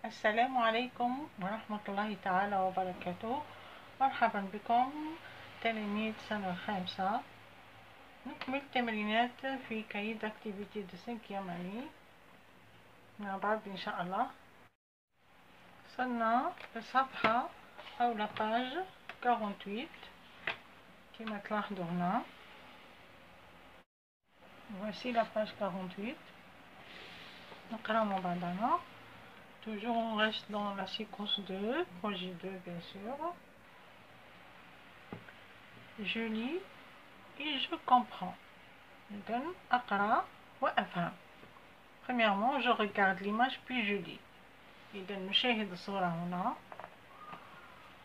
السلام عليكم ورحمة الله تعالى وبركاته. مرحبا بكم تلاميذ سنة الخامسة. نكمل تمرينات في كايد اكتيفيتي دو سانكيام اني مع بعض ان شاء الله. وصلنا للصفحة او لاباج 48 كما تلاحظوا هنا. voici la page 48. نقرأ مع بعضنا. Toujours on reste dans la séquence 2, projet 2 bien sûr. Je lis et je comprends. Donc, أقرأ وأفهم. Premièrement, je regarde l'image puis je lis. إذا نشاهد الصورة هنا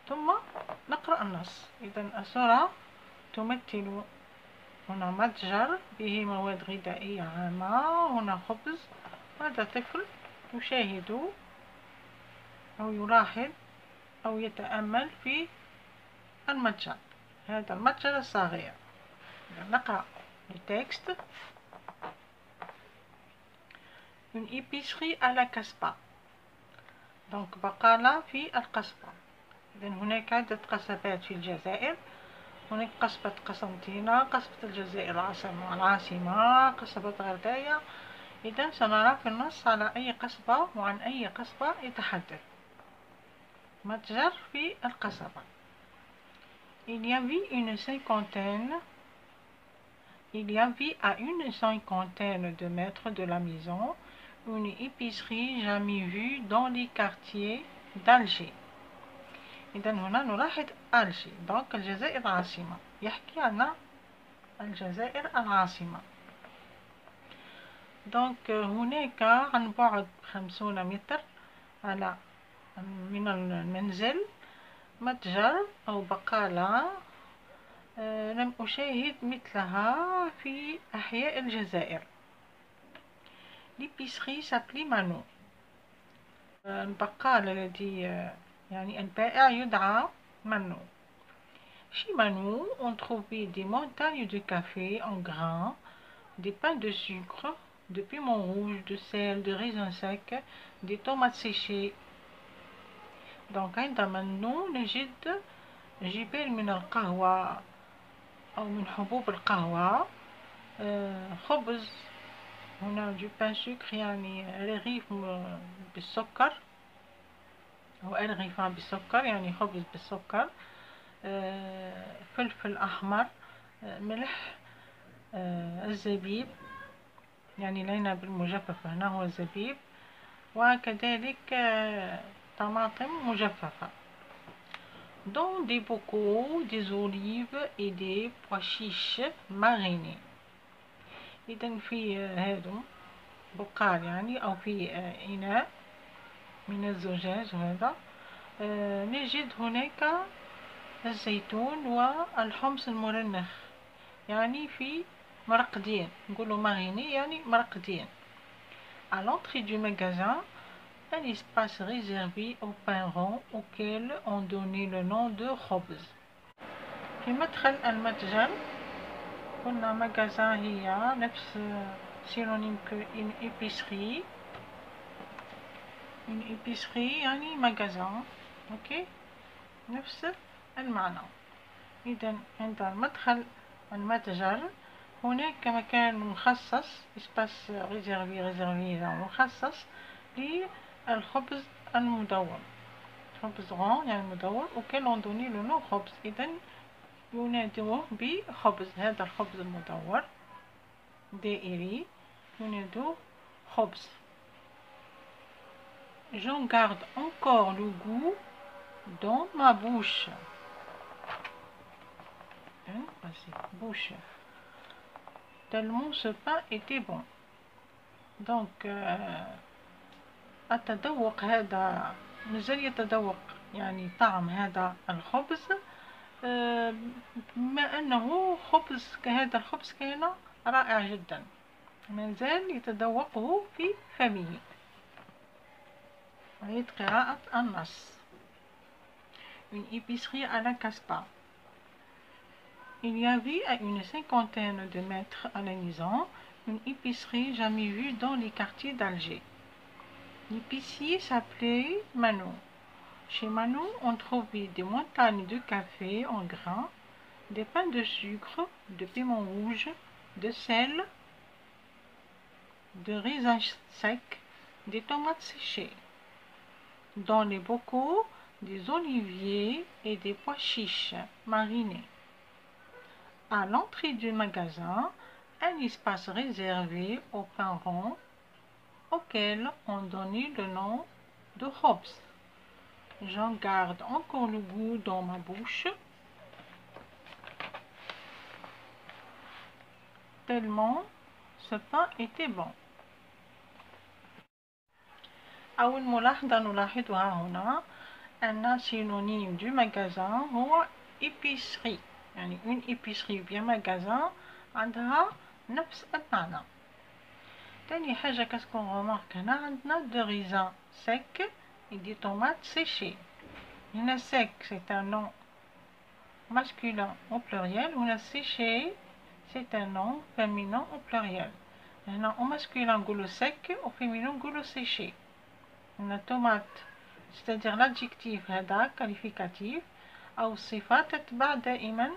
ثم نقرأ النص. إذا الصورة تمثل هنا متجر به مواد غذائية عامة. هنا خبز. هذا طفل يشاهد أو يلاحظ أو يتأمل في المتجر، هذا المتجر الصغير. نقرأ التكست. Une épicerie à la Casbah. donc بقالة في القصبة. إذا هناك عدة قصبات في الجزائر. هناك قصبة قسنطينة، قصبة الجزائر العاصمة، قصبة غرداية. إذا سنرى في النص على أي قصبة وعن أي قصبة يتحدث. متجر في القصبة. Il y avait à une cinquantaine de mètres de la maison une épicerie jamais vue dans les quartiers d'Alger. إذا هنا نلاحظ ألجي، donc الجزائر العاصمة، يحكي عن الجزائر العاصمة. donc هناك عن بعد 50 متر على من المنزل متجر أو بقالة لم أشاهد مثلها في أحياء الجزائر. l'épicerie s'appelait Mano. البقال الذي يعني البائع يدعى Mano. chez Mano on trouvait des montagnes de café en grains, des pains de sucre, de piment rouge, de sel, de raisins secs, des tomates séchées. donc عند منو نجد جبال من القهوة أو من حبوب القهوة، خبز، هنا du pain sucre يعني رغيف بالسكر أو أرغفة بالسكر يعني خبز بالسكر، فلفل أحمر، ملح، الزبيب يعني العنب المجفف هنا هو الزبيب، وكذلك طماطم مجففة. dans des bocaux, des olives et des pois chiches marinés. إذن في هذا بقال يعني أو في إناء من الزجاج هذا نجد هناك الزيتون والحمص المرنخ يعني في مرقدين، نقولوا ماريني يعني مرقدين. à l'entrée du magasin un espace réservé aux pains ronds auquel on donnait le nom de خبز. في مدخل المتجر قلنا مغازان هي نفس سينونيم une épicerie. une épicerie يعني مغازان، اوكي، نفس المعنى. إذا عند مدخل المتجر هناك مكان مخصص espace réservé مخصص للخبز المدور، خبز غون يعني مدور auquel on donnait le nom خبز. إذا ينادوه بخبز، هذا الخبز المدور دائري ينادوه خبز. j'en garde encore le goût dans ma bouche. bouche tellement ce pain était bon. donc أتذوق هذا، مازال يتذوق يعني طعم هذا الخبز بما أنه خبز، هذا الخبز كان رائع جدا، مازال يتذوقه في فمه. عيد قراءة النص. une épicerie à la Casbah. il y avait à une cinquantaine de mètres à la maison une épicerie jamais vue dans les quartiers d'Alger. L'épicier s'appelait Manou. Chez Manou, on trouvait des montagnes de café en grains, des pains de sucre, de piment rouge, de sel, de raisins secs, des tomates séchées. Dans les bocaux, des oliviers et des pois chiches marinés. À l'entrée du magasin, un espace réservé aux pains ronds, auquel on donnait le nom de Hobbs. J'en garde encore le goût dans ma bouche, tellement ce pain était bon. أول ملاحظة نلاحظها هنا أن synonyme du magasin هو épicerie، يعني une épicerie bien magasin عندها نفس المعنى. تاني حاجة كاسكون remarque هنا عندنا de raisin sec et des tomates séchées. هنا sec c'est un nom masculin au pluriel, هنا séché c'est un nom féminin au pluriel. هنا au masculin نقولو sec, au féminin نقولو séché. هنا tomate c'est-à-dire l'adjectif هذا qualificatif أو الصفة تتبع دائما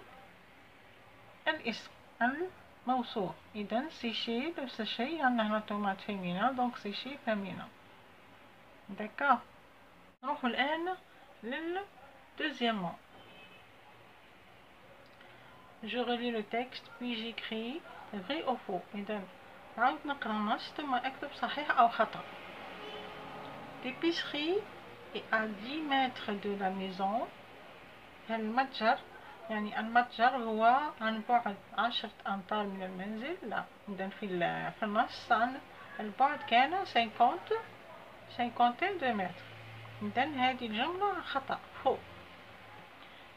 الاسم الموصوف. إذا séché le séché عندنا هنا tomate féminin donc séché féminin. D'accord. نروح الآن deuxièmement. Je relis le texte puis j'écris vrai ou faux. إذا نعاود نقرا النص ثم أكتب صحيح أو خطأ. L'épicerie est à 10 mètres de la maison. المتجر يعني المتجر هو عن بعد 10 أمتار من المنزل. لا، إذا في النص عن البعد كان 52 متر. إذا هذه الجملة خطأ faux.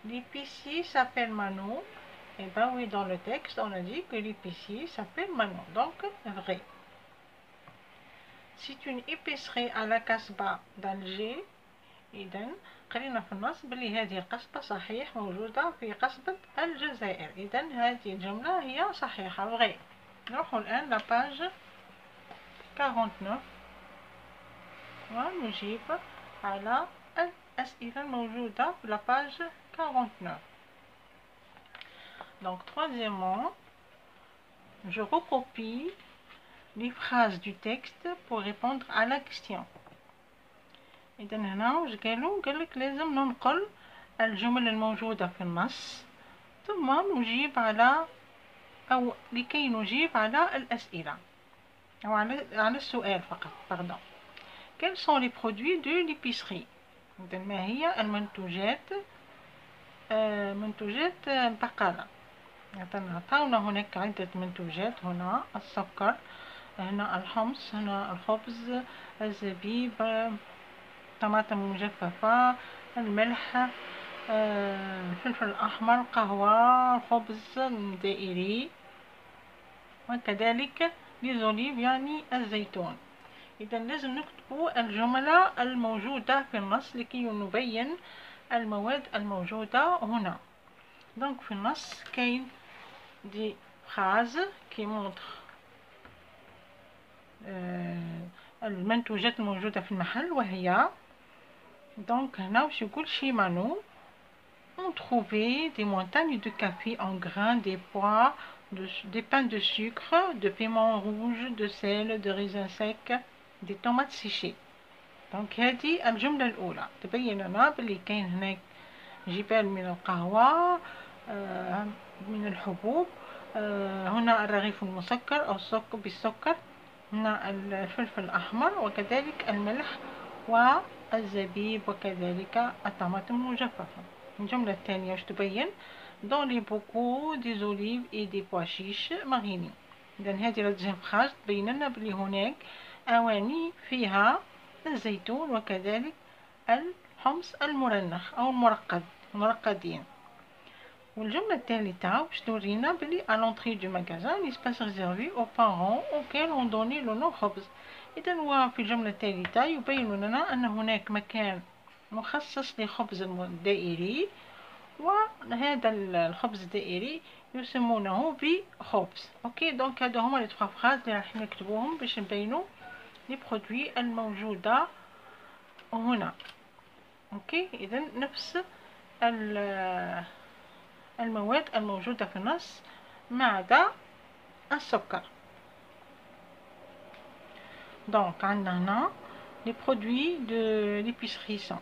L'épicier s'appelle Manon. Et bien oui, dans le texte, on a dit que l'épicier s'appelle Manon. Donc, vrai. C'est une épicerie à la Casbah d'Alger. إذن خلينا في النص بلي هذه القصبة صحيح موجودة في قصبة الجزائر. إذن هذه الجملة هي صحيحة vrai. نروح الآن لباج 49 ونجيب على الأسئلة الموجودة في لباج 49. Donc troisièmement, je recopie les phrases du texte pour répondre à la question. إذا هنا واش قالك لازم ننقل الجمل الموجودة في النص ثم نجيب على أو لكي نجيب على الأسئلة أو على السؤال فقط. Pardon. Quels sont les produits de l'épicerie؟ إذا ما هي المنتوجات منتوجات البقالة؟ عطاونا هناك عدة منتوجات. هنا السكر، هنا الحمص، هنا الخبز، الزبيب، طماطم مجففة، الملح، الفلفل الأحمر، قهوة، الخبز الدائري، وكذلك ليزوليف يعني الزيتون. إذا لازم نكتبوا الجملة الموجودة في النص لكي نبين المواد الموجودة هنا. دونك في النص كاين دي phrases qui montrent المنتوجات الموجودة في المحل وهي donc هنا واش يقول chez Manon on trouvait des montagnes de café en grains, des pois, des pains de sucre, de piment rouge, de sel, de raisins secs, des tomates séchées. donc هذه الجملة الأولى تبين لنا بلي كاين هناك جبال من القهوة، من الحبوب، هنا الرغيف المسكر أو السكر بالسكر، هنا الفلفل الأحمر وكذلك الملح والزبيب وكذلك الطماطم المجففة. الجملة الثانية واش تبين dans les bocaux des olives et des pois chiches marinés. إذا هذه لا دوزيام فراز تبين لنا بلي هناك أواني فيها الزيتون وكذلك الحمص المرنخ أو المرقدين. والجملة الثالثة باش تورينا بلي à l'entrée du magasin l'espace réservé aux parents auxquels on donnait le nom خبز. إذا هو في الجملة الثالثة يبين لنا أن هناك مكان مخصص لخبز الدائري، وهذا الخبز الدائري يسمونه بخبز. اوكي دونك هادو هما لي 3 فراز اللي راح نكتبوهم باش نبينو للبرودوي الموجودة هنا. اوكي، اذا نفس المواد الموجودة في النص ما عدا السكر. دونك عندنا هنا لي برودوي دو ليبيسري سون.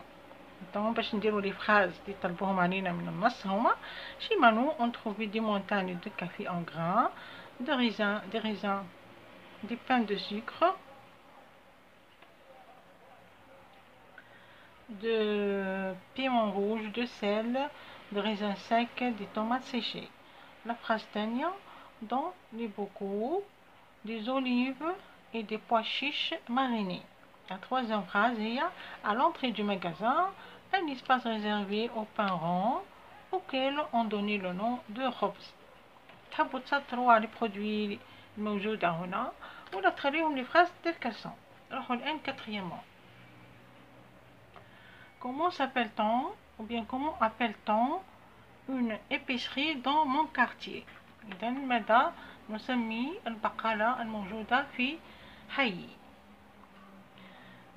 دونك باش نديرو لي فراز اللي طلبوهم علينا من النص هما: chez Manou on trouve des montagnes de café en grains, des raisins, des pains de sucre, de piment rouge, de sel, de raisins secs, des tomates séchées. La phrase tania: dans les bocaux, des olives et des pois chiches marinés. La troisième phrase est: à l'entrée du magasin, un espace réservé aux pains ronds auquel on donnait le nom de خبز. تحبوا تسطروا على البرودوي الموجودة هنا ولا تخليهم لي فراز تل كالسون. نروحوا الآن quatrièmement. Comment s'appelle-t-on ou bien comment appelle-t-on une épicerie dans mon quartier؟ إذا ماذا نسمي البقالة الموجودة في حي؟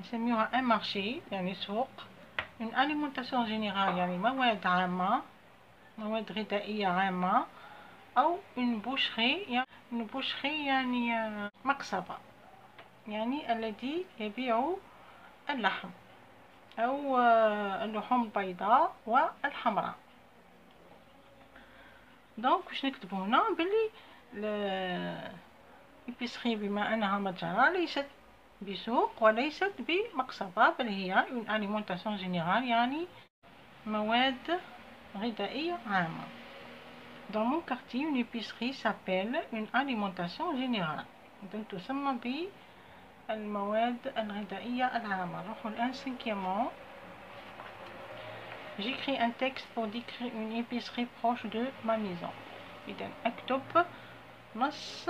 نسميها un marché يعني سوق، une alimentation générale يعني مواد عامة، مواد غذائية عامة، أو une boucherie يعني مقصبة، يعني الذي يبيع اللحم أو اللحوم البيضاء والحمراء. دونك باش نكتبو هنا بلي الإبيسري بما أنها متجرة ليست بسوق وليست بمقصبة، بل هي une alimentation générale يعني مواد غذائية عامة. Dans mon quartier, une épicerie s'appelle une alimentation générale. إذن تسمى بالمواد الغذائية العامة. نروحو الآن cinquièmement. J'écris un texte pour décrire une épicerie proche de ma maison. إذن أكتب نص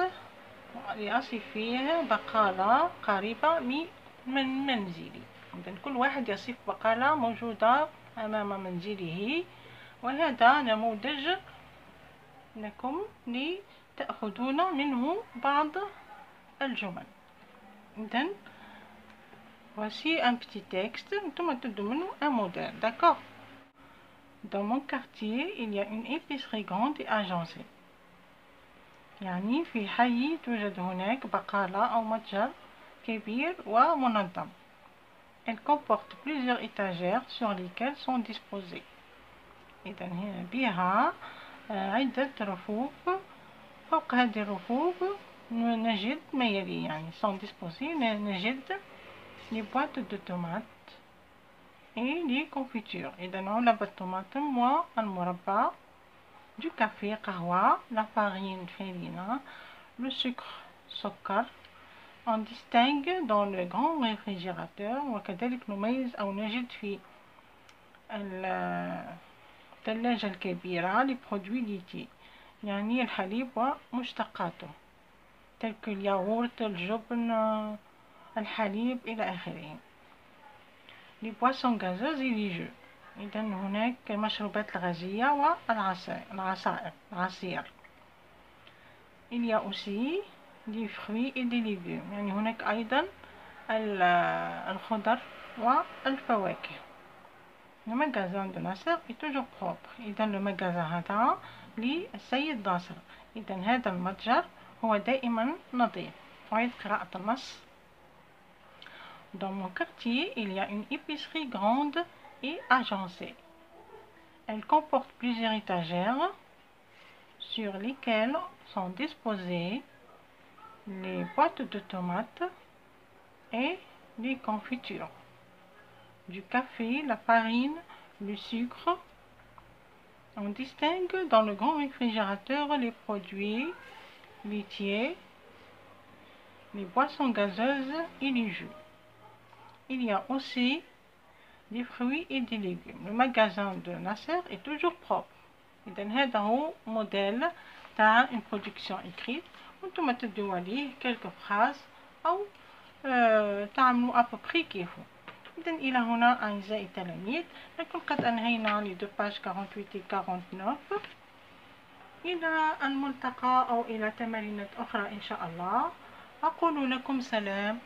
يصف فيه بقالة قريبة من منزلي. إذن كل واحد يصف بقالة موجودة أمام منزله، وهذا نموذج لكم لتأخذون منه بعض الجمل. إذن voici un petit texte. نتوما تبدو منه un modèle. D'accord. Dans mon quartier, il y a une épicerie grande et agencée. يعني في حي توجد هناك بقالة أو متجر كبير ومنظم. Elle comporte plusieurs étagères sur lesquelles sont disposées. إذا هنا بها عدة رفوف. فوق هذه الرفوف نجد ما يلي يعني sont disposées. نجد les boîtes de tomates et les confitures. إذا علب الطماطم والمربى، du café قهوة، la farine farina، le sucre سكر. On distingue dans le grand réfrigérateur. وكذلك نميز أو نجد في الثلاجة الكبيرة les produits laitiers يعني الحليب ومشتقاته تلك الياغورت، الجبن، الحليب إلى آخره. les boissons gazeuses et les jus. إذا هناك المشروبات الغازية والعصائر. il y a aussi des fruits et des légumes يعني هناك أيضا الخضر والفواكه. le magasin de Nasser est toujours propre. إذا le magasin هذا للسيد ناصر. إذا هذا المتجر هو دائما نظيف. أعيد قراءة النص. Dans mon quartier, il y a une épicerie grande et agencée. Elle comporte plusieurs étagères sur lesquelles sont disposées les boîtes de tomates et les confitures, du café, la farine, le sucre. On distingue dans le grand réfrigérateur les produits laitiers, les boissons gazeuses et les jus. Il y a aussi des fruits et des légumes. Le magasin de Nasser est toujours propre. إذا هذا هو موديل تاع une production écrite. وانتم تبداو عليه quelques phrases أو تعملوا أبوبخي كيفو. إذا إلى هنا أعزائي التلاميذ نكون قد أنهينا لي دو باج 48 و 49. إلى الملتقى أو إلى تمارين أخرى إن شاء الله. أقول لكم سلام.